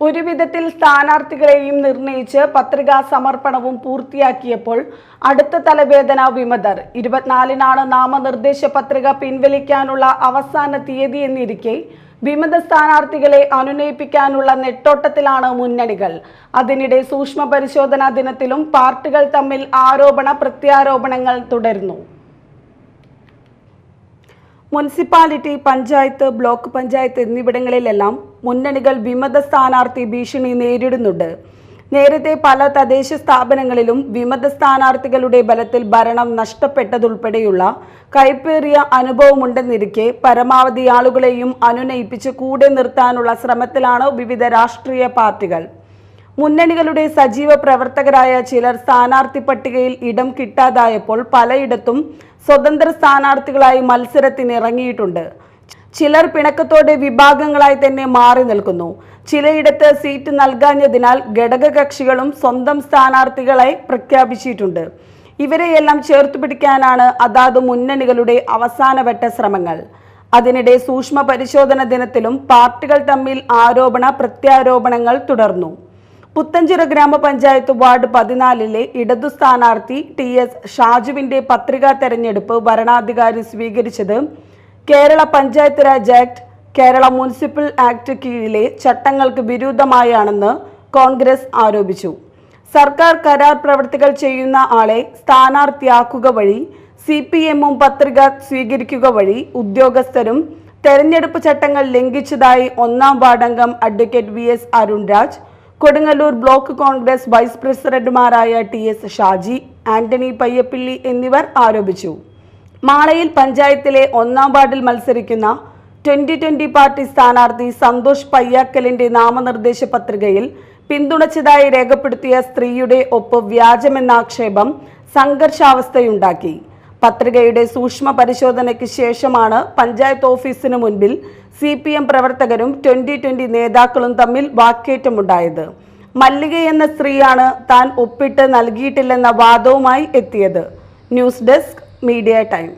ഒരു വിധത്തിൽ സ്ഥാനാർത്ഥികളെയും നിർണയിച്ച് പത്രികാ സമർപ്പണവും പൂർത്തിയാക്കിയപ്പോൾ അടുത്ത തലവേദന വിമതർ. 24-നാണ് നാമനിർദ്ദേശ പത്രിക പിൻവലിക്കാനുള്ള അവസാന തീയതി എന്നിരിക്കെ വിമത സ്ഥാനാർത്ഥികളെ അനുനയിപ്പിക്കാനുള്ള നെട്ടോട്ടത്തിലാണ് മുന്നണികൾ. അതിനിടെ സൂക്ഷ്മ പരിശോധനാ ദിനത്തിലും പാർട്ടികൾ തമ്മിൽ ആരോപണ പ്രത്യാരോപണങ്ങൾ തുടരുന്നു. മുനിസിപ്പാലിറ്റി, പഞ്ചായത്ത്, ബ്ലോക്ക് പഞ്ചായത്ത് എന്നിവിടങ്ങളിലെല്ലാം മുന്നണികൾ വിമത സ്ഥാനാർത്ഥി ഭീഷണി നേരിടുന്നുണ്ട്. നേരത്തെ പല തദ്ദേശ സ്ഥാപനങ്ങളിലും വിമത സ്ഥാനാർത്ഥികളുടെ ബലത്തിൽ ഭരണം നഷ്ടപ്പെട്ടതുൾപ്പെടെയുള്ള കൈപ്പേറിയ അനുഭവമുണ്ടെന്നിരിക്കെ പരമാവധി ആളുകളെയും അനുനയിപ്പിച്ച് കൂടെ നിർത്താനുള്ള ശ്രമത്തിലാണ് വിവിധ രാഷ്ട്രീയ പാർട്ടികൾ. മുന്നണികളുടെ സജീവ പ്രവർത്തകരായ ചിലർ സ്ഥാനാർത്ഥി പട്ടികയിൽ ഇടം കിട്ടാതായപ്പോൾ പലയിടത്തും സ്വതന്ത്ര സ്ഥാനാർത്ഥികളായി മത്സരത്തിനിറങ്ങിയിട്ടുണ്ട്. ചിലർ പിണക്കത്തോടെ വിഭാഗങ്ങളായി തന്നെ മാറി നിൽക്കുന്നു. ചിലയിടത്ത് സീറ്റ് നൽകാഞ്ഞതിനാൽ ഘടകകക്ഷികളും സ്വന്തം സ്ഥാനാർത്ഥികളെ പ്രഖ്യാപിച്ചിട്ടുണ്ട്. ഇവരെയെല്ലാം ചേർത്തുപിടിക്കാനാണ് അതാത് മുന്നണികളുടെ അവസാനവട്ട ശ്രമങ്ങൾ. അതിനിടെ സൂക്ഷ്മ പരിശോധന ദിനത്തിലും പാർട്ടികൾ തമ്മിൽ ആരോപണ പ്രത്യാരോപണങ്ങൾ തുടർന്നു. പുത്തഞ്ചിറ ഗ്രാമപഞ്ചായത്ത് വാർഡ് 14-ലെ ഇടതു സ്ഥാനാർത്ഥി TS ഷാജുവിന്റെ പത്രികാ തെരഞ്ഞെടുപ്പ് വരണാധികാരി സ്വീകരിച്ചത് Kerala panchayat Raj act, Kerala municipal act കീഴിലെ ചട്ടങ്ങൾക്ക് വിരുദ്ധമായാണെന്ന് കോൺഗ്രസ് ആരോപിച്ചു. സർക്കാർ കരാർ പ്രവൃത്തികൾ ചെയ്യുന്ന ആളെ സ്ഥാനാർത്ഥിയാക്കുക വഴി CPM-ഉം പത്രിക സ്വീകരിക്കുക വഴി ഉദ്യോഗസ്ഥരും തെരഞ്ഞെടുപ്പ് ചട്ടങ്ങൾ ലംഘിച്ചതായി 1-ാം വാർഡ് അംഗം advocate VS Arunraj, Kodungallur block Congress vice പ്രസിഡന്റുമാരായ TS ഷാജി, ആന്റണി പയ്യപ്പിള്ളി എന്നിവർ ആരോപിച്ചു. മാളയിൽ പഞ്ചായത്തിലെ 1-ാം വാർഡിൽ മത്സരിക്കുന്ന 2020 പാർട്ടി സ്ഥാനാർത്ഥി സന്തോഷ് പയ്യാക്കലിന്റെ നാമനിർദ്ദേശ പത്രികയിൽ പിന്തുണച്ചതായി രേഖപ്പെടുത്തിയ സ്ത്രീയുടെ ഒപ്പ് വ്യാജമെന്ന ആക്ഷേപം സംഘർഷാവസ്ഥയുണ്ടാക്കി. പത്രികയുടെ സൂക്ഷ്മ പരിശോധനയ്ക്ക് ശേഷമാണ് പഞ്ചായത്ത് ഓഫീസിന് മുൻപിൽ CPM പ്രവർത്തകരും 2020 നേതാക്കളും തമ്മിൽ വാക്കേറ്റമുണ്ടായത്. മല്ലിക എന്ന സ്ത്രീയാണ് താൻ ഒപ്പിട്ട് നൽകിയിട്ടില്ലെന്ന വാദവുമായി എത്തിയത്. News desk, media time.